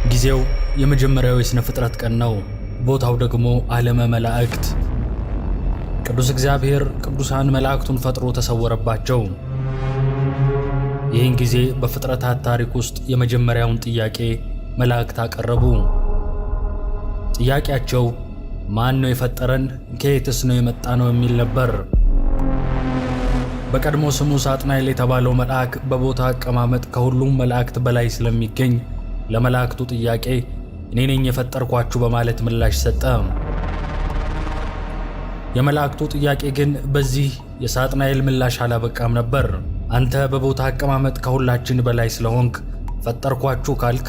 ጊዜው የመጀመሪያው የሥነ ፍጥረት ቀን ነው። ቦታው ደግሞ ዓለመ መላእክት። ቅዱስ እግዚአብሔር ቅዱሳን መላእክቱን ፈጥሮ ተሰወረባቸው። ይህን ጊዜ በፍጥረታት ታሪክ ውስጥ የመጀመሪያውን ጥያቄ መላእክት አቀረቡ። ጥያቄያቸው ማን ነው የፈጠረን? ከየትስ ነው የመጣ ነው የሚል ነበር። በቀድሞ ስሙ ሳጥናኤል የተባለው መልአክ በቦታ አቀማመጥ ከሁሉም መላእክት በላይ ስለሚገኝ ለመላእክቱ ጥያቄ እኔ ነኝ የፈጠርኳችሁ በማለት ምላሽ ሰጠ። የመላእክቱ ጥያቄ ግን በዚህ የሳጥናኤል ምላሽ አላበቃም ነበር። አንተ በቦታ አቀማመጥ ከሁላችን በላይ ስለሆንክ ፈጠርኳችሁ ካልክ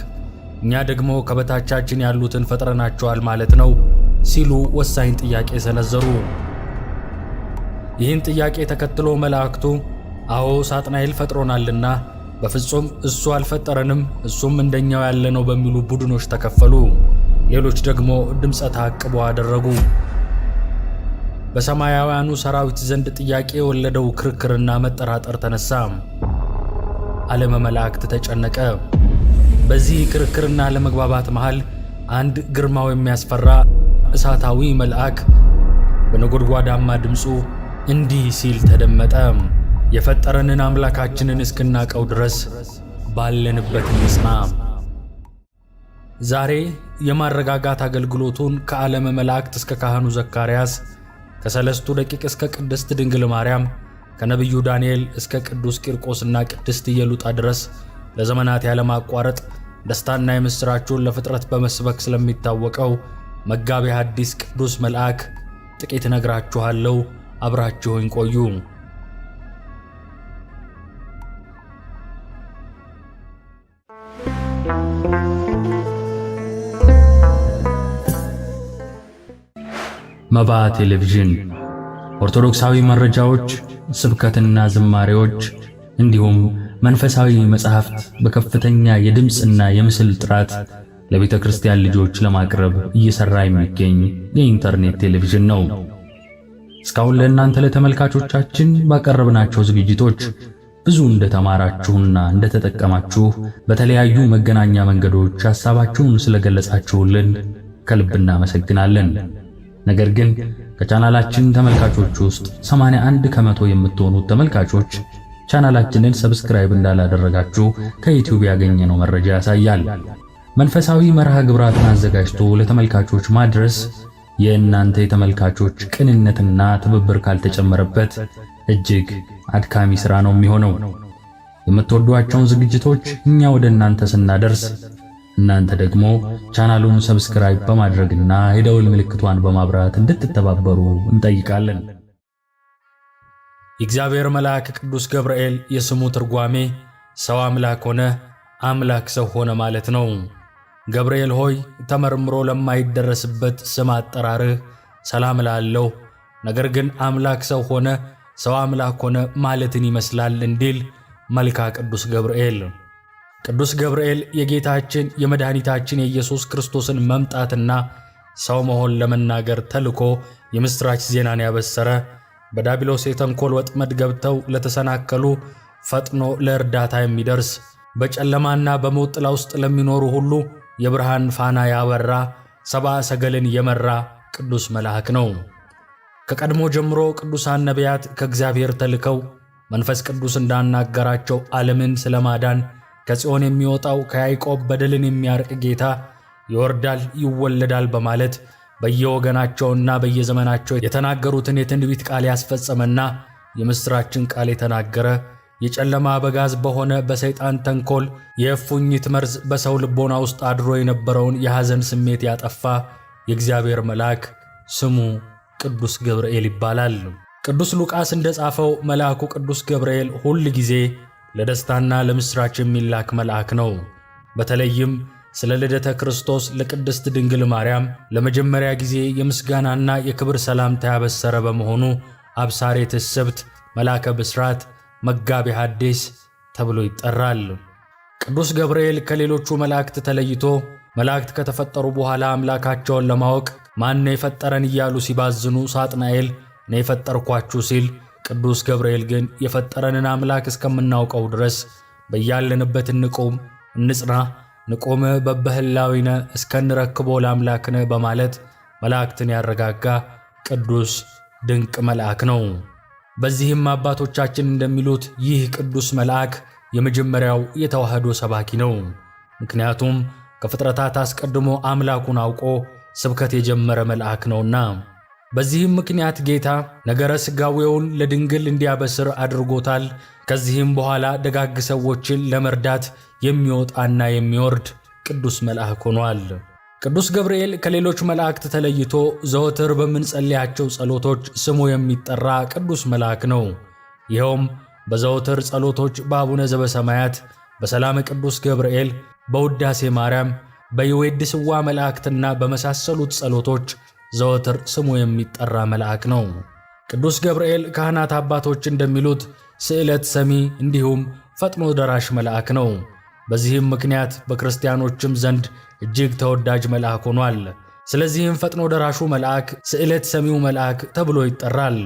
እኛ ደግሞ ከበታቻችን ያሉትን ፈጥረናቸዋል ማለት ነው ሲሉ ወሳኝ ጥያቄ ሰነዘሩ። ይህን ጥያቄ ተከትሎ መላእክቱ አዎ ሳጥናኤል ፈጥሮናልና በፍጹም እሱ አልፈጠረንም፣ እሱም እንደኛው ያለ ነው በሚሉ ቡድኖች ተከፈሉ። ሌሎች ደግሞ ድምፀ ተአቅቦ አደረጉ። በሰማያውያኑ ሰራዊት ዘንድ ጥያቄ የወለደው ክርክርና መጠራጠር ተነሳ። ዓለመ መላእክት ተጨነቀ። በዚህ ክርክርና ለመግባባት መሃል አንድ ግርማው የሚያስፈራ እሳታዊ መልአክ በነጎድጓዳማ ድምፁ እንዲህ ሲል ተደመጠ። የፈጠረንን አምላካችንን እስክናቀው ድረስ ባለንበት እንጽና። ዛሬ የማረጋጋት አገልግሎቱን ከዓለመ መላእክት እስከ ካህኑ ዘካርያስ፣ ከሰለስቱ ደቂቅ እስከ ቅድስት ድንግል ማርያም፣ ከነቢዩ ዳንኤል እስከ ቅዱስ ቂርቆስና ቅድስት ኢየሉጣ ድረስ ለዘመናት ያለማቋረጥ ደስታና የምሥራቹን ለፍጥረት በመስበክ ስለሚታወቀው መጋቤ ሐዲስ ቅዱስ መልአክ ጥቂት ነግራችኋለሁ። አብራችሁኝ ቆዩ። መባ ቴሌቪዥን ኦርቶዶክሳዊ መረጃዎች፣ ስብከትና ዝማሬዎች እንዲሁም መንፈሳዊ መጻሕፍት በከፍተኛ የድምጽና የምስል ጥራት ለቤተ ክርስቲያን ልጆች ለማቅረብ እየሰራ የሚገኝ የኢንተርኔት ቴሌቪዥን ነው። እስካሁን ለእናንተ ለተመልካቾቻችን ባቀረብናቸው ዝግጅቶች ብዙ እንደተማራችሁና እንደተጠቀማችሁ በተለያዩ መገናኛ መንገዶች ሐሳባችሁን ስለገለጻችሁልን ከልብ እናመሰግናለን። ነገር ግን ከቻናላችን ተመልካቾች ውስጥ 81 ከመቶ የምትሆኑት ተመልካቾች ቻናላችንን ሰብስክራይብ እንዳላደረጋችሁ ከዩቲዩብ ያገኘነው መረጃ ያሳያል። መንፈሳዊ መርሃ ግብራትን አዘጋጅቶ ለተመልካቾች ማድረስ የእናንተ የተመልካቾች ቅንነትና ትብብር ካልተጨመረበት እጅግ አድካሚ ሥራ ነው የሚሆነው። የምትወዷቸውን ዝግጅቶች እኛ ወደ እናንተ ስናደርስ እናንተ ደግሞ ቻናሉን ሰብስክራይብ በማድረግና የደወል ምልክቷን በማብራት እንድትተባበሩ እንጠይቃለን። የእግዚአብሔር መልአክ ቅዱስ ገብርኤል የስሙ ትርጓሜ ሰው አምላክ ሆነ፣ አምላክ ሰው ሆነ ማለት ነው። ገብርኤል ሆይ ተመርምሮ ለማይደረስበት ስም አጠራርህ ሰላም እላለሁ። ነገር ግን አምላክ ሰው ሆነ፣ ሰው አምላክ ሆነ ማለትን ይመስላል እንዲል መልካ ቅዱስ ገብርኤል። ቅዱስ ገብርኤል የጌታችን የመድኃኒታችን የኢየሱስ ክርስቶስን መምጣትና ሰው መሆን ለመናገር ተልኮ የምሥራች ዜናን ያበሰረ፣ በዳቢሎስ የተንኮል ወጥመድ ገብተው ለተሰናከሉ ፈጥኖ ለእርዳታ የሚደርስ፣ በጨለማና በሞት ጥላ ውስጥ ለሚኖሩ ሁሉ የብርሃን ፋና ያበራ፣ ሰብአ ሰገልን የመራ ቅዱስ መልአክ ነው። ከቀድሞ ጀምሮ ቅዱሳን ነቢያት ከእግዚአብሔር ተልከው መንፈስ ቅዱስ እንዳናገራቸው ዓለምን ስለማዳን ከጽዮን የሚወጣው ከያዕቆብ በደልን የሚያርቅ ጌታ ይወርዳል ይወለዳል በማለት በየወገናቸውና በየዘመናቸው የተናገሩትን የትንቢት ቃል ያስፈጸመና የምሥራችን ቃል የተናገረ፣ የጨለማ አበጋዝ በሆነ በሰይጣን ተንኮል የእፉኝት መርዝ በሰው ልቦና ውስጥ አድሮ የነበረውን የሐዘን ስሜት ያጠፋ የእግዚአብሔር መልአክ ስሙ ቅዱስ ገብርኤል ይባላል። ቅዱስ ሉቃስ እንደጻፈው መልአኩ ቅዱስ ገብርኤል ሁል ጊዜ ለደስታና ለምሥራች የሚላክ መልአክ ነው። በተለይም ስለ ልደተ ክርስቶስ ለቅድስት ድንግል ማርያም ለመጀመሪያ ጊዜ የምስጋናና የክብር ሰላምታ ያበሰረ በመሆኑ አብሳሬ ትስብት፣ መልአከ ብስራት፣ መጋቤ ሐዲስ ተብሎ ይጠራል። ቅዱስ ገብርኤል ከሌሎቹ መላእክት ተለይቶ መላእክት ከተፈጠሩ በኋላ አምላካቸውን ለማወቅ ማን ነው የፈጠረን እያሉ ሲባዝኑ ሳጥናኤል እኔ የፈጠርኳችሁ ሲል፣ ቅዱስ ገብርኤል ግን የፈጠረንን አምላክ እስከምናውቀው ድረስ በያለንበት እንቁም፣ እንጽና፣ ንቆመ በበህላዊነ እስከንረክቦ ለአምላክነ በማለት መላእክትን ያረጋጋ ቅዱስ ድንቅ መልአክ ነው። በዚህም አባቶቻችን እንደሚሉት ይህ ቅዱስ መልአክ የመጀመሪያው የተዋህዶ ሰባኪ ነው። ምክንያቱም ከፍጥረታት አስቀድሞ አምላኩን አውቆ ስብከት የጀመረ መልአክ ነውና። በዚህም ምክንያት ጌታ ነገረ ሥጋዌውን ለድንግል እንዲያበስር አድርጎታል። ከዚህም በኋላ ደጋግ ሰዎችን ለመርዳት የሚወጣና የሚወርድ ቅዱስ መልአክ ሆኗል። ቅዱስ ገብርኤል ከሌሎች መላእክት ተለይቶ ዘወትር በምንጸልያቸው ጸሎቶች ስሙ የሚጠራ ቅዱስ መልአክ ነው። ይኸውም በዘወትር ጸሎቶች በአቡነ ዘበሰማያት፣ በሰላመ ቅዱስ ገብርኤል፣ በውዳሴ ማርያም፣ በይዌድስዋ መላእክትና በመሳሰሉት ጸሎቶች ዘወትር ስሙ የሚጠራ መልአክ ነው። ቅዱስ ገብርኤል ካህናት አባቶች እንደሚሉት ስዕለት ሰሚ እንዲሁም ፈጥኖ ደራሽ መልአክ ነው። በዚህም ምክንያት በክርስቲያኖችም ዘንድ እጅግ ተወዳጅ መልአክ ሆኗል። ስለዚህም ፈጥኖ ደራሹ መልአክ፣ ስዕለት ሰሚው መልአክ ተብሎ ይጠራል።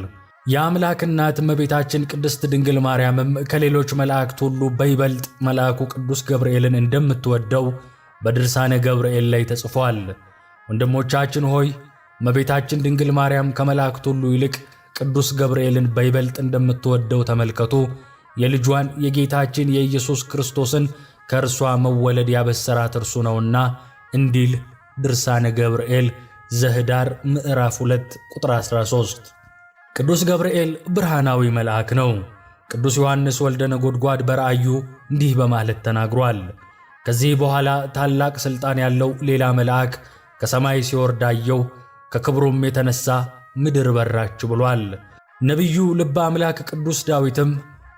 የአምላክ እናት እመቤታችን ቅድስት ድንግል ማርያምም ከሌሎች መላእክት ሁሉ በይበልጥ መልአኩ ቅዱስ ገብርኤልን እንደምትወደው በድርሳነ ገብርኤል ላይ ተጽፏል። ወንድሞቻችን ሆይ እመቤታችን ድንግል ማርያም ከመላእክት ሁሉ ይልቅ ቅዱስ ገብርኤልን በይበልጥ እንደምትወደው ተመልከቱ። የልጇን የጌታችን የኢየሱስ ክርስቶስን ከእርሷ መወለድ ያበሰራት እርሱ ነውና እንዲል ድርሳነ ገብርኤል ዘኅዳር ምዕራፍ 2 ቁጥር 13። ቅዱስ ገብርኤል ብርሃናዊ መልአክ ነው። ቅዱስ ዮሐንስ ወልደ ነጎድጓድ በራእዩ እንዲህ በማለት ተናግሯል። ከዚህ በኋላ ታላቅ ሥልጣን ያለው ሌላ መልአክ ከሰማይ ሲወርድ አየሁ፣ ከክብሩም የተነሣ ምድር በራች ብሏል። ነቢዩ ልበ አምላክ ቅዱስ ዳዊትም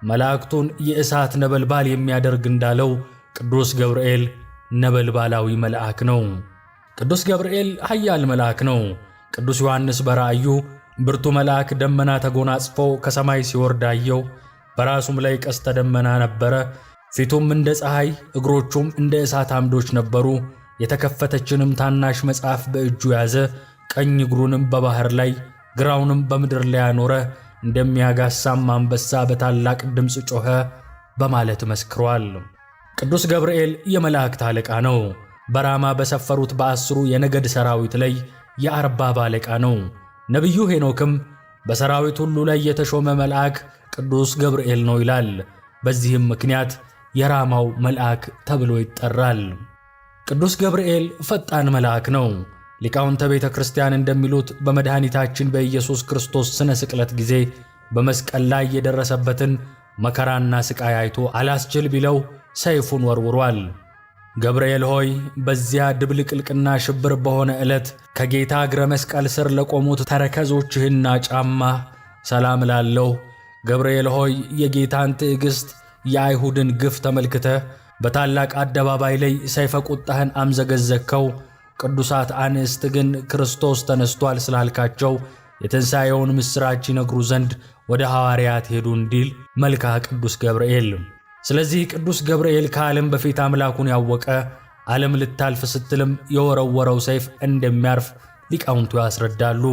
መላእክቱን የእሳት ነበልባል የሚያደርግ እንዳለው ቅዱስ ገብርኤል ነበልባላዊ መልአክ ነው። ቅዱስ ገብርኤል ኃያል መልአክ ነው። ቅዱስ ዮሐንስ በራእዩ ብርቱ መልአክ ደመና ተጎናጽፎ ከሰማይ ሲወርድ አየሁ፣ በራሱም ላይ ቀስተ ደመና ነበረ፣ ፊቱም እንደ ፀሐይ እግሮቹም እንደ እሳት አምዶች ነበሩ። የተከፈተችንም ታናሽ መጽሐፍ በእጁ ያዘ፣ ቀኝ እግሩንም በባሕር ላይ ግራውንም በምድር ላይ አኖረ፣ እንደሚያጋሳም አንበሳ በታላቅ ድምፅ ጮኸ በማለት መስክሯል። ቅዱስ ገብርኤል የመላእክት አለቃ ነው። በራማ በሰፈሩት በ10 የነገድ ሰራዊት ላይ የ40 አለቃ ነው። ነቢዩ ሄኖክም በሰራዊት ሁሉ ላይ የተሾመ መልአክ ቅዱስ ገብርኤል ነው ይላል። በዚህም ምክንያት የራማው መልአክ ተብሎ ይጠራል። ቅዱስ ገብርኤል ፈጣን መልአክ ነው። ሊቃውንተ ቤተ ክርስቲያን እንደሚሉት በመድኃኒታችን በኢየሱስ ክርስቶስ ስነ ስቅለት ጊዜ በመስቀል ላይ የደረሰበትን መከራና ስቃይ አይቶ አላስችል ቢለው ሰይፉን ወርውሯል። ገብርኤል ሆይ በዚያ ድብልቅልቅና ሽብር በሆነ ዕለት ከጌታ እግረ መስቀል ስር ለቆሙት ተረከዞችህና ጫማ ሰላም ላለው ገብርኤል ሆይ የጌታን ትዕግሥት የአይሁድን ግፍ ተመልክተህ በታላቅ አደባባይ ላይ ሰይፈ ቁጣህን አምዘገዘግከው። ቅዱሳት አንስት ግን ክርስቶስ ተነስቷል ስላልካቸው የትንሣኤውን ምስራች ይነግሩ ዘንድ ወደ ሐዋርያት ሄዱ እንዲል መልካ ቅዱስ ገብርኤል። ስለዚህ ቅዱስ ገብርኤል ከዓለም በፊት አምላኩን ያወቀ፣ ዓለም ልታልፍ ስትልም የወረወረው ሰይፍ እንደሚያርፍ ሊቃውንቱ ያስረዳሉ።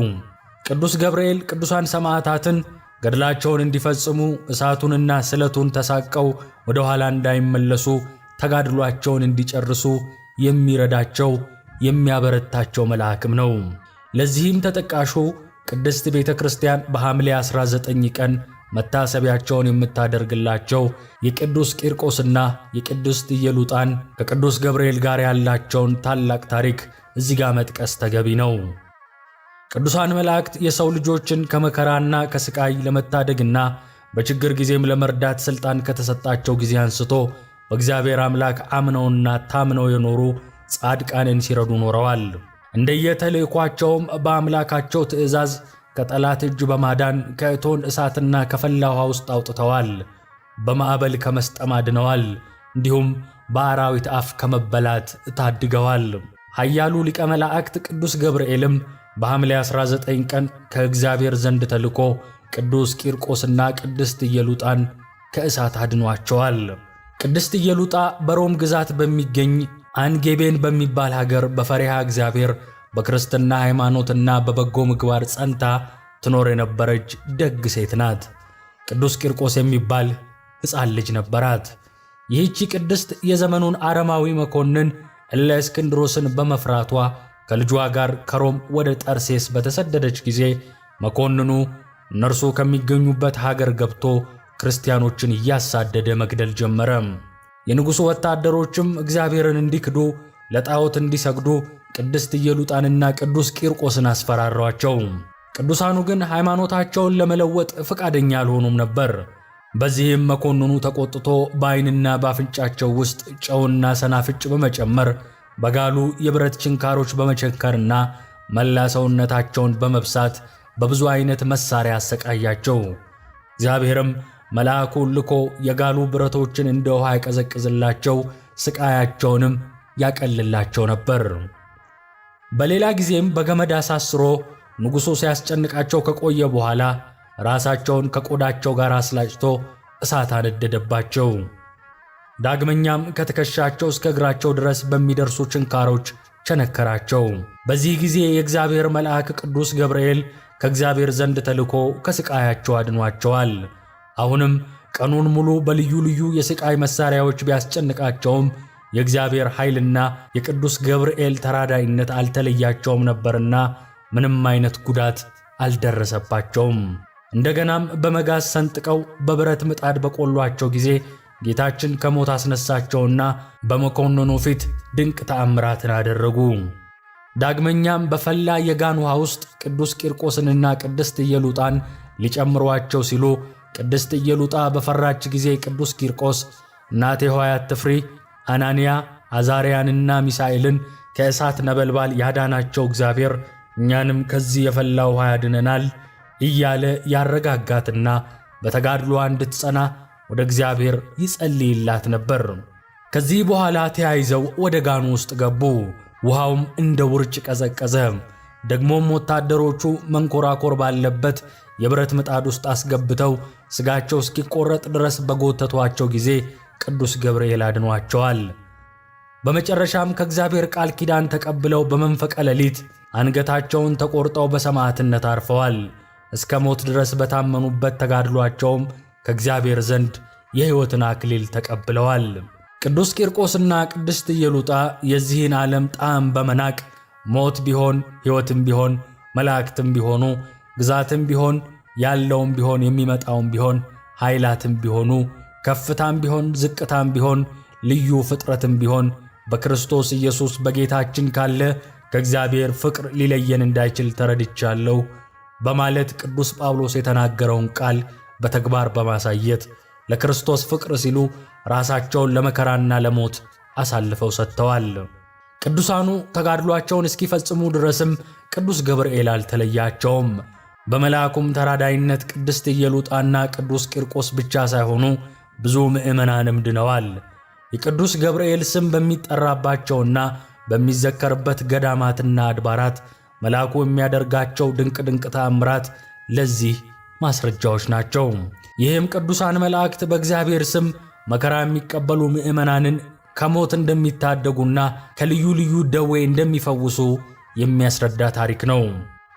ቅዱስ ገብርኤል ቅዱሳን ሰማዕታትን ገድላቸውን እንዲፈጽሙ እሳቱንና ስለቱን ተሳቀው ወደ ኋላ እንዳይመለሱ ተጋድሏቸውን እንዲጨርሱ የሚረዳቸው የሚያበረታቸው መልአክም ነው። ለዚህም ተጠቃሹ ቅድስት ቤተ ክርስቲያን በሐምሌ 19 ቀን መታሰቢያቸውን የምታደርግላቸው የቅዱስ ቂርቆስና የቅድስት ኢየሉጣን ከቅዱስ ገብርኤል ጋር ያላቸውን ታላቅ ታሪክ እዚህ ጋር መጥቀስ ተገቢ ነው። ቅዱሳን መላእክት የሰው ልጆችን ከመከራና ከስቃይ ለመታደግና በችግር ጊዜም ለመርዳት ሥልጣን ከተሰጣቸው ጊዜ አንስቶ በእግዚአብሔር አምላክ አምነውና ታምነው የኖሩ ጻድቃንን ሲረዱ ኖረዋል። እንደየተልእኳቸውም በአምላካቸው ትእዛዝ ከጠላት እጅ በማዳን ከእቶን እሳትና ከፈላ ውሃ ውስጥ አውጥተዋል። በማዕበል ከመስጠም አድነዋል። እንዲሁም በአራዊት አፍ ከመበላት ታድገዋል። ኃያሉ ሊቀ መላእክት ቅዱስ ገብርኤልም በሐምሌ 19 ቀን ከእግዚአብሔር ዘንድ ተልኮ ቅዱስ ቂርቆስና ቅድስት ኢየሉጣን ከእሳት አድኗቸዋል። ቅድስት ኢየሉጣ በሮም ግዛት በሚገኝ አንጌቤን በሚባል ሀገር በፈሪሃ እግዚአብሔር በክርስትና ሃይማኖትና በበጎ ምግባር ጸንታ ትኖር የነበረች ደግ ሴት ናት። ቅዱስ ቂርቆስ የሚባል ሕፃን ልጅ ነበራት። ይህቺ ቅድስት የዘመኑን አረማዊ መኮንን እለእስክንድሮስን በመፍራቷ ከልጇ ጋር ከሮም ወደ ጠርሴስ በተሰደደች ጊዜ መኮንኑ እነርሱ ከሚገኙበት ሀገር ገብቶ ክርስቲያኖችን እያሳደደ መግደል ጀመረ። የንጉሡ ወታደሮችም እግዚአብሔርን እንዲክዱ ለጣዖት እንዲሰግዱ ቅድስት ኢየሉጣንና ቅዱስ ቂርቆስን አስፈራሯቸው። ቅዱሳኑ ግን ሃይማኖታቸውን ለመለወጥ ፈቃደኛ አልሆኑም ነበር። በዚህም መኮንኑ ተቆጥቶ በዓይንና በአፍንጫቸው ውስጥ ጨውና ሰናፍጭ በመጨመር በጋሉ የብረት ችንካሮች በመቸንከርና መላ ሰውነታቸውን በመብሳት በብዙ ዓይነት መሳሪያ አሰቃያቸው። እግዚአብሔርም መልአኩን ልኮ የጋሉ ብረቶችን እንደ ውሃ ያቀዘቅዝላቸው፣ ስቃያቸውንም ያቀልላቸው ነበር። በሌላ ጊዜም በገመድ አሳስሮ ንጉሡ ሲያስጨንቃቸው ከቆየ በኋላ ራሳቸውን ከቆዳቸው ጋር አስላጭቶ እሳት አነደደባቸው። ዳግመኛም ከትከሻቸው እስከ እግራቸው ድረስ በሚደርሱ ችንካሮች ቸነከራቸው። በዚህ ጊዜ የእግዚአብሔር መልአክ ቅዱስ ገብርኤል ከእግዚአብሔር ዘንድ ተልኮ ከስቃያቸው አድኗቸዋል። አሁንም ቀኑን ሙሉ በልዩ ልዩ የስቃይ መሳሪያዎች ቢያስጨንቃቸውም የእግዚአብሔር ኃይልና የቅዱስ ገብርኤል ተራዳይነት አልተለያቸውም ነበርና ምንም ዓይነት ጉዳት አልደረሰባቸውም። እንደገናም በመጋዝ ሰንጥቀው በብረት ምጣድ በቆሏቸው ጊዜ ጌታችን ከሞት አስነሳቸውና በመኮንኑ ፊት ድንቅ ተአምራትን አደረጉ። ዳግመኛም በፈላ የጋን ውሃ ውስጥ ቅዱስ ቂርቆስንና ቅድስት ኢየሉጣን ሊጨምሯቸው ሲሉ ቅድስት ኢየሉጣ በፈራች ጊዜ ቅዱስ ቂርቆስ እናቴ ሆይ አትፍሪ፣ አናንያ አዛርያንና ሚሳኤልን ከእሳት ነበልባል ያዳናቸው እግዚአብሔር እኛንም ከዚህ የፈላ ውሃ ያድነናል እያለ ያረጋጋትና በተጋድሎዋ እንድትጸና ወደ እግዚአብሔር ይጸልይላት ነበር። ከዚህ በኋላ ተያይዘው ወደ ጋኑ ውስጥ ገቡ። ውሃውም እንደ ውርጭ ቀዘቀዘ። ደግሞም ወታደሮቹ መንኮራኮር ባለበት የብረት ምጣድ ውስጥ አስገብተው ሥጋቸው እስኪቆረጥ ድረስ በጎተቷቸው ጊዜ ቅዱስ ገብርኤል አድኗቸዋል። በመጨረሻም ከእግዚአብሔር ቃል ኪዳን ተቀብለው በመንፈቀ ሌሊት አንገታቸውን ተቆርጠው በሰማዕትነት አርፈዋል። እስከ ሞት ድረስ በታመኑበት ተጋድሏቸውም ከእግዚአብሔር ዘንድ የሕይወትን አክሊል ተቀብለዋል። ቅዱስ ቂርቆስና ቅድስት ኢየሉጣ የዚህን ዓለም ጣዕም በመናቅ ሞት ቢሆን ሕይወትም ቢሆን መላእክትም ቢሆኑ ግዛትም ቢሆን ያለውም ቢሆን የሚመጣውም ቢሆን ኃይላትም ቢሆኑ ከፍታም ቢሆን ዝቅታም ቢሆን ልዩ ፍጥረትም ቢሆን በክርስቶስ ኢየሱስ በጌታችን ካለ ከእግዚአብሔር ፍቅር ሊለየን እንዳይችል ተረድቻለሁ በማለት ቅዱስ ጳውሎስ የተናገረውን ቃል በተግባር በማሳየት ለክርስቶስ ፍቅር ሲሉ ራሳቸውን ለመከራና ለሞት አሳልፈው ሰጥተዋል። ቅዱሳኑ ተጋድሏቸውን እስኪፈጽሙ ድረስም ቅዱስ ገብርኤል አልተለያቸውም። በመልአኩም ተራዳይነት ቅድስት ኢየሉጣና ቅዱስ ቂርቆስ ብቻ ሳይሆኑ ብዙ ምዕመናንም ድነዋል። የቅዱስ ገብርኤል ስም በሚጠራባቸውና በሚዘከርበት ገዳማትና አድባራት መልአኩ የሚያደርጋቸው ድንቅ ድንቅ ተአምራት ለዚህ ማስረጃዎች ናቸው። ይህም ቅዱሳን መላእክት በእግዚአብሔር ስም መከራ የሚቀበሉ ምዕመናንን ከሞት እንደሚታደጉና ከልዩ ልዩ ደዌ እንደሚፈውሱ የሚያስረዳ ታሪክ ነው።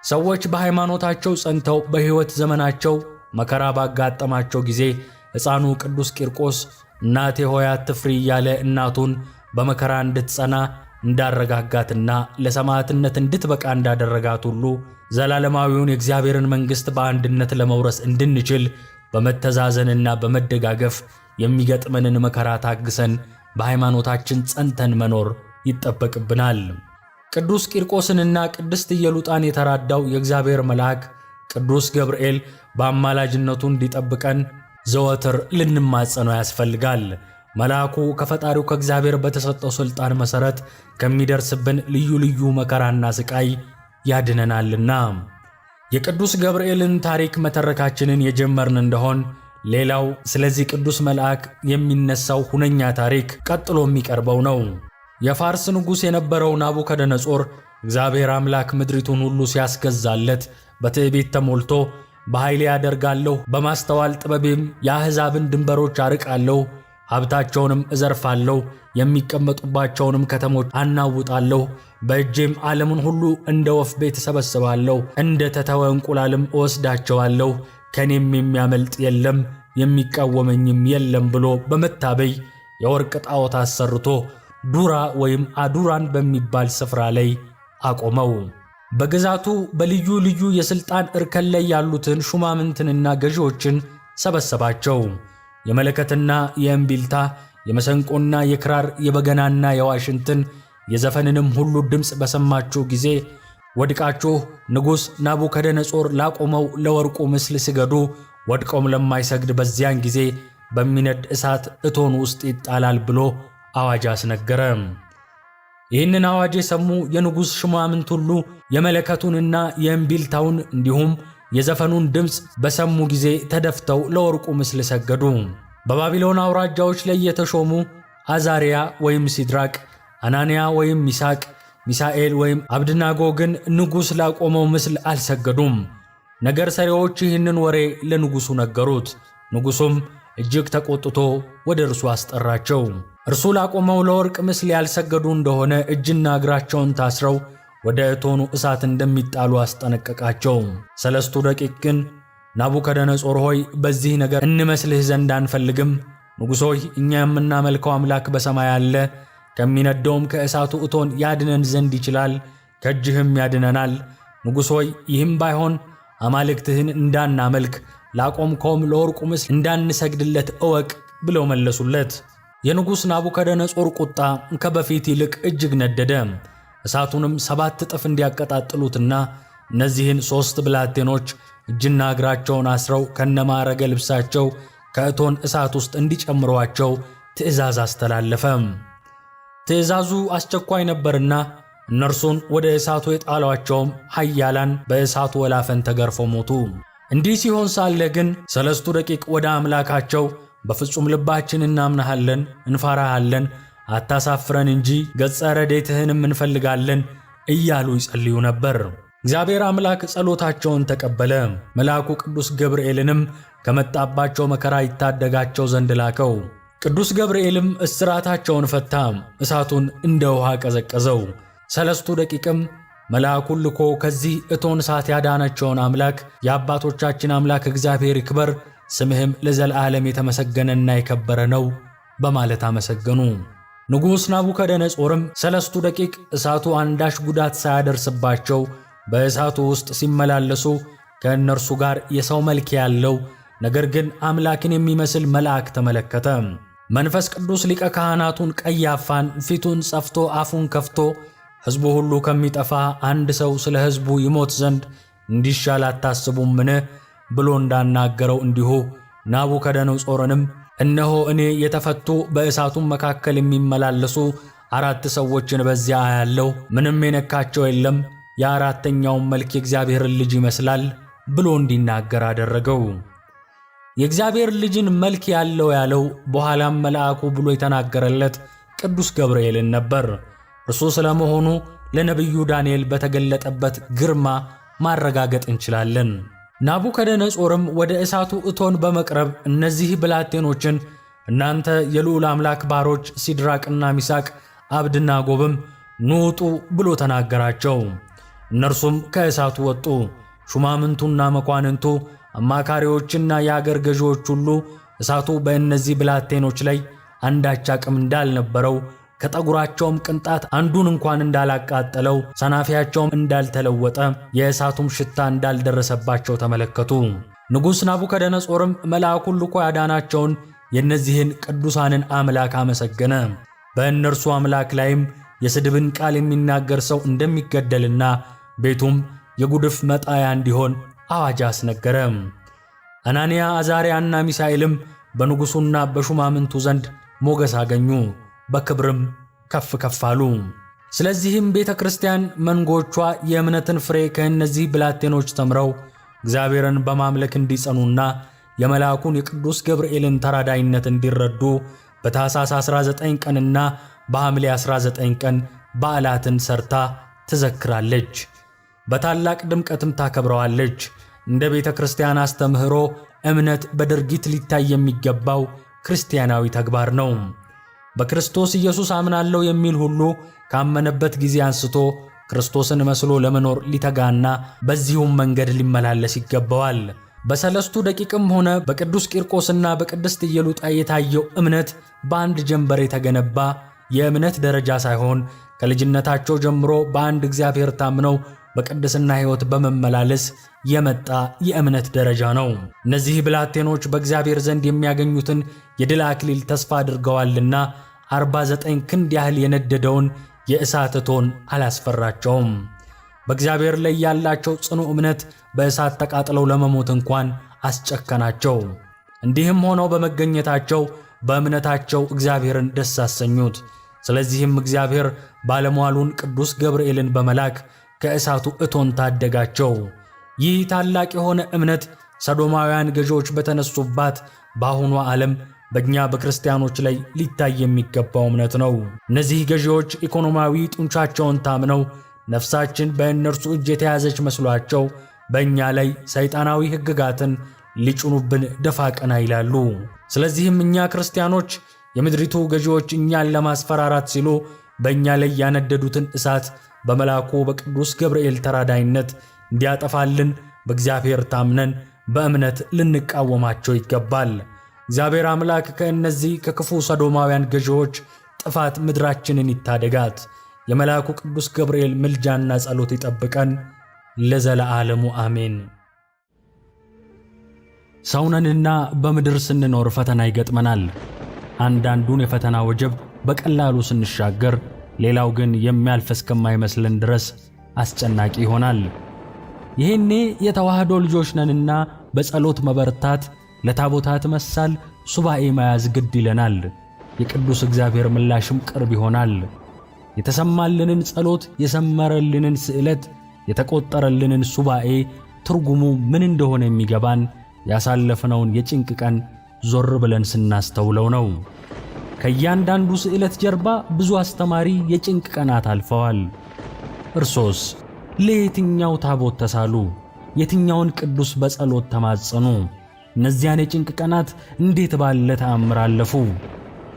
ሰዎች በሃይማኖታቸው ጸንተው በሕይወት ዘመናቸው መከራ ባጋጠማቸው ጊዜ ሕፃኑ ቅዱስ ቂርቆስ እናቴ ሆይ አትፍሪ እያለ እናቱን በመከራ እንድትጸና እንዳረጋጋትና ለሰማዕትነት እንድትበቃ እንዳደረጋት ሁሉ ዘላለማዊውን የእግዚአብሔርን መንግሥት በአንድነት ለመውረስ እንድንችል በመተዛዘንና በመደጋገፍ የሚገጥመንን መከራ ታግሰን በሃይማኖታችን ጸንተን መኖር ይጠበቅብናል። ቅዱስ ቂርቆስንና ቅድስት ኢየሉጣን የተራዳው የእግዚአብሔር መልአክ ቅዱስ ገብርኤል በአማላጅነቱ እንዲጠብቀን ዘወትር ልንማጸነው ያስፈልጋል። መልአኩ ከፈጣሪው ከእግዚአብሔር በተሰጠው ሥልጣን መሠረት ከሚደርስብን ልዩ ልዩ መከራና ስቃይ ያድነናልና። የቅዱስ ገብርኤልን ታሪክ መተረካችንን የጀመርን እንደሆን ሌላው ስለዚህ ቅዱስ መልአክ የሚነሳው ሁነኛ ታሪክ ቀጥሎ የሚቀርበው ነው። የፋርስ ንጉሥ የነበረው ናቡከደነጾር እግዚአብሔር አምላክ ምድሪቱን ሁሉ ሲያስገዛለት በትዕቢት ተሞልቶ በኃይሌ ያደርጋለሁ፣ በማስተዋል ጥበቤም የአሕዛብን ድንበሮች አርቃለሁ፣ ሀብታቸውንም እዘርፋለሁ፣ የሚቀመጡባቸውንም ከተሞች አናውጣለሁ፣ በእጄም ዓለምን ሁሉ እንደ ወፍ ቤት እሰበስባለሁ፣ እንደ ተተወ እንቁላልም እወስዳቸዋለሁ፣ ከኔም የሚያመልጥ የለም የሚቃወመኝም የለም ብሎ በመታበይ የወርቅ ጣዖት አሰርቶ ዱራ ወይም አዱራን በሚባል ስፍራ ላይ አቆመው። በግዛቱ በልዩ ልዩ የሥልጣን እርከን ላይ ያሉትን ሹማምንትንና ገዢዎችን ሰበሰባቸው። የመለከትና የእምቢልታ፣ የመሰንቆና የክራር፣ የበገናና የዋሽንትን የዘፈንንም ሁሉ ድምፅ በሰማችሁ ጊዜ ወድቃችሁ ንጉሥ ናቡከደነጾር ላቆመው ለወርቁ ምስል ስገዱ፣ ወድቆም ለማይሰግድ በዚያን ጊዜ በሚነድ እሳት እቶን ውስጥ ይጣላል ብሎ አዋጅ አስነገረ። ይህንን አዋጅ የሰሙ የንጉሥ ሹማምንት ሁሉ የመለከቱንና የእምቢልታውን እንዲሁም የዘፈኑን ድምፅ በሰሙ ጊዜ ተደፍተው ለወርቁ ምስል ሰገዱ። በባቢሎን አውራጃዎች ላይ የተሾሙ አዛሪያ ወይም ሲድራቅ፣ አናንያ ወይም ሚሳቅ፣ ሚሳኤል ወይም አብድናጎ ግን ንጉሥ ላቆመው ምስል አልሰገዱም። ነገር ሰሪዎች ይህንን ወሬ ለንጉሡ ነገሩት። ንጉሡም እጅግ ተቆጥቶ ወደ እርሱ አስጠራቸው። እርሱ ላቆመው ለወርቅ ምስል ያልሰገዱ እንደሆነ እጅና እግራቸውን ታስረው ወደ እቶኑ እሳት እንደሚጣሉ አስጠነቀቃቸው። ሰለስቱ ደቂቅ ግን ናቡከደነጾር ሆይ በዚህ ነገር እንመስልህ ዘንድ አንፈልግም። ንጉሥ ሆይ እኛ የምናመልከው አምላክ በሰማይ አለ፣ ከሚነደውም ከእሳቱ እቶን ያድነን ዘንድ ይችላል፣ ከእጅህም ያድነናል። ንጉሥ ሆይ ይህም ባይሆን አማልክትህን እንዳናመልክ ላቆምከውም ለወርቁ ምስል እንዳንሰግድለት እወቅ ብለው መለሱለት። የንጉሥ ናቡከደነጾር ቁጣ ከበፊት ይልቅ እጅግ ነደደ። እሳቱንም 7 እጥፍ እንዲያቀጣጥሉትና እነዚህን 3 ብላቴኖች እጅና እግራቸውን አስረው ከነማዕረገ ልብሳቸው ከእቶን እሳት ውስጥ እንዲጨምሯቸው ትእዛዝ አስተላለፈ። ትእዛዙ አስቸኳይ ነበርና እነርሱን ወደ እሳቱ የጣሏቸውም ኃያላን በእሳቱ ወላፈን ተገርፈው ሞቱ። እንዲህ ሲሆን ሳለ ግን ሰለስቱ ደቂቅ ወደ አምላካቸው በፍጹም ልባችን እናምናሃለን፣ እንፈራሃለን፣ አታሳፍረን እንጂ ገጸ ረድኤትህንም እንፈልጋለን እያሉ ይጸልዩ ነበር። እግዚአብሔር አምላክ ጸሎታቸውን ተቀበለ። መልአኩ ቅዱስ ገብርኤልንም ከመጣባቸው መከራ ይታደጋቸው ዘንድ ላከው። ቅዱስ ገብርኤልም እስራታቸውን ፈታ፣ እሳቱን እንደ ውሃ ቀዘቀዘው። ሰለስቱ ደቂቅም መልአኩን ልኮ ከዚህ እቶን እሳት ያዳናቸውን አምላክ የአባቶቻችን አምላክ እግዚአብሔር ይክበር፣ ስምህም ለዘላለም የተመሰገነና የከበረ ነው በማለት አመሰገኑ። ንጉሥ ናቡከደነጾርም ሰለስቱ ደቂቅ እሳቱ አንዳች ጉዳት ሳያደርስባቸው በእሳቱ ውስጥ ሲመላለሱ ከእነርሱ ጋር የሰው መልክ ያለው ነገር ግን አምላክን የሚመስል መልአክ ተመለከተ። መንፈስ ቅዱስ ሊቀ ካህናቱን ቀያፋን ፊቱን ጸፍቶ አፉን ከፍቶ ሕዝቡ ሁሉ ከሚጠፋ አንድ ሰው ስለ ሕዝቡ ይሞት ዘንድ እንዲሻል አታስቡምን ብሎ እንዳናገረው እንዲሁ ናቡከደነጾርንም እነሆ እኔ የተፈቱ በእሳቱም መካከል የሚመላለሱ 4 ሰዎችን በዚያ አያለሁ፣ ምንም የነካቸው የለም፣ የአራተኛውም መልክ የእግዚአብሔርን ልጅ ይመስላል ብሎ እንዲናገር አደረገው። የእግዚአብሔር ልጅን መልክ ያለው በኋላም መልአኩ ብሎ የተናገረለት ቅዱስ ገብርኤልን ነበር። እርሱ ስለመሆኑ ለነቢዩ ዳንኤል በተገለጠበት ግርማ ማረጋገጥ እንችላለን። ናቡከደነጾርም ወደ እሳቱ እቶን በመቅረብ እነዚህ ብላቴኖችን እናንተ የልዑል አምላክ ባሮች ሲድራቅና ሚሳቅ አብድናጎብም ኑ ውጡ ብሎ ተናገራቸው። እነርሱም ከእሳቱ ወጡ። ሹማምንቱና መኳንንቱ፣ አማካሪዎችና የአገር ገዢዎች ሁሉ እሳቱ በእነዚህ ብላቴኖች ላይ አንዳች አቅም እንዳልነበረው ከጠጉራቸውም ቅንጣት አንዱን እንኳን እንዳላቃጠለው ሰናፊያቸውም እንዳልተለወጠ የእሳቱም ሽታ እንዳልደረሰባቸው ተመለከቱ። ንጉሥ ናቡከደነጾርም መልአኩን ልኮ ያዳናቸውን የእነዚህን ቅዱሳንን አምላክ አመሰገነ። በእነርሱ አምላክ ላይም የስድብን ቃል የሚናገር ሰው እንደሚገደልና ቤቱም የጉድፍ መጣያ እንዲሆን አዋጅ አስነገረ። አናንያ፣ አዛርያና ሚሳኤልም በንጉሡና በሹማምንቱ ዘንድ ሞገስ አገኙ፣ በክብርም ከፍ ከፍ አሉ። ስለዚህም ቤተ ክርስቲያን መንጎቿ የእምነትን ፍሬ ከእነዚህ ብላቴኖች ተምረው እግዚአብሔርን በማምለክ እንዲጸኑና የመልአኩን የቅዱስ ገብርኤልን ተራዳይነት እንዲረዱ በታኅሳስ 19 ቀንና በሐምሌ 19 ቀን በዓላትን ሰርታ ትዘክራለች። በታላቅ ድምቀትም ታከብረዋለች። እንደ ቤተ ክርስቲያን አስተምህሮ እምነት በድርጊት ሊታይ የሚገባው ክርስቲያናዊ ተግባር ነው። በክርስቶስ ኢየሱስ አምናለሁ የሚል ሁሉ ካመነበት ጊዜ አንስቶ ክርስቶስን መስሎ ለመኖር ሊተጋና በዚሁም መንገድ ሊመላለስ ይገባዋል። በሰለስቱ ደቂቅም ሆነ በቅዱስ ቂርቆስና በቅድስት ኢየሉጣ የታየው እምነት በአንድ ጀንበር የተገነባ የእምነት ደረጃ ሳይሆን ከልጅነታቸው ጀምሮ በአንድ እግዚአብሔር ታምነው በቅድስና ሕይወት በመመላለስ የመጣ የእምነት ደረጃ ነው። እነዚህ ብላቴኖች በእግዚአብሔር ዘንድ የሚያገኙትን የድል አክሊል ተስፋ አድርገዋልና 49 ክንድ ያህል የነደደውን የእሳት እቶን አላስፈራቸውም። በእግዚአብሔር ላይ ያላቸው ጽኑ እምነት በእሳት ተቃጥለው ለመሞት እንኳን አስጨከናቸው። እንዲህም ሆነው በመገኘታቸው በእምነታቸው እግዚአብሔርን ደስ አሰኙት። ስለዚህም እግዚአብሔር ባለሟሉን ቅዱስ ገብርኤልን በመላክ ከእሳቱ እቶን ታደጋቸው። ይህ ታላቅ የሆነ እምነት ሰዶማውያን ገዢዎች በተነሱባት በአሁኗ ዓለም በእኛ በክርስቲያኖች ላይ ሊታይ የሚገባው እምነት ነው። እነዚህ ገዢዎች ኢኮኖሚያዊ ጡንቻቸውን ታምነው ነፍሳችን በእነርሱ እጅ የተያዘች መስሏቸው በእኛ ላይ ሰይጣናዊ ሕግጋትን ሊጭኑብን ደፋ ቀና ይላሉ። ስለዚህም እኛ ክርስቲያኖች የምድሪቱ ገዢዎች እኛን ለማስፈራራት ሲሉ በእኛ ላይ ያነደዱትን እሳት በመልአኩ በቅዱስ ገብርኤል ተራዳይነት እንዲያጠፋልን በእግዚአብሔር ታምነን በእምነት ልንቃወማቸው ይገባል። እግዚአብሔር አምላክ ከእነዚህ ከክፉ ሰዶማውያን ገዢዎች ጥፋት ምድራችንን ይታደጋት። የመልአኩ ቅዱስ ገብርኤል ምልጃና ጸሎት ይጠብቀን ለዘለዓለሙ አሜን። ሰውነንና በምድር ስንኖር ፈተና ይገጥመናል። አንዳንዱን የፈተና ወጀብ በቀላሉ ስንሻገር፣ ሌላው ግን የሚያልፍ እስከማይመስለን ድረስ አስጨናቂ ይሆናል። ይህኔ የተዋህዶ ልጆች ነንና በጸሎት መበርታት፣ ለታቦታት መሳል፣ ሱባኤ መያዝ ግድ ይለናል። የቅዱስ እግዚአብሔር ምላሽም ቅርብ ይሆናል። የተሰማልንን ጸሎት፣ የሰመረልንን ስዕለት፣ የተቆጠረልንን ሱባኤ ትርጉሙ ምን እንደሆነ የሚገባን ያሳለፍነውን የጭንቅ ቀን ዞር ብለን ስናስተውለው ነው። ከእያንዳንዱ ስዕለት ጀርባ ብዙ አስተማሪ የጭንቅ ቀናት አልፈዋል። እርሶስ ለየትኛው ታቦት ተሳሉ? የትኛውን ቅዱስ በጸሎት ተማጸኑ? እነዚያን የጭንቅ ቀናት እንዴት ባለ ተአምር አለፉ?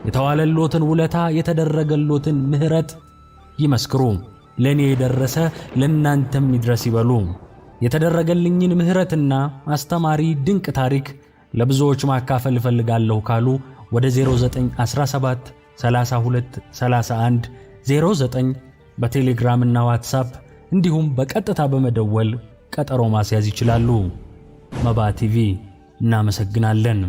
የተዋለሎትን ውለታ፣ የተደረገሎትን ምሕረት ይመስክሩ። ለእኔ የደረሰ ለእናንተም ይድረስ ይበሉ። የተደረገልኝን ምሕረትና አስተማሪ ድንቅ ታሪክ ለብዙዎች ማካፈል እፈልጋለሁ ካሉ ወደ 0917 32 31 09 በቴሌግራምና ዋትሳፕ እንዲሁም በቀጥታ በመደወል ቀጠሮ ማስያዝ ይችላሉ። መባ ቲቪ እናመሰግናለን።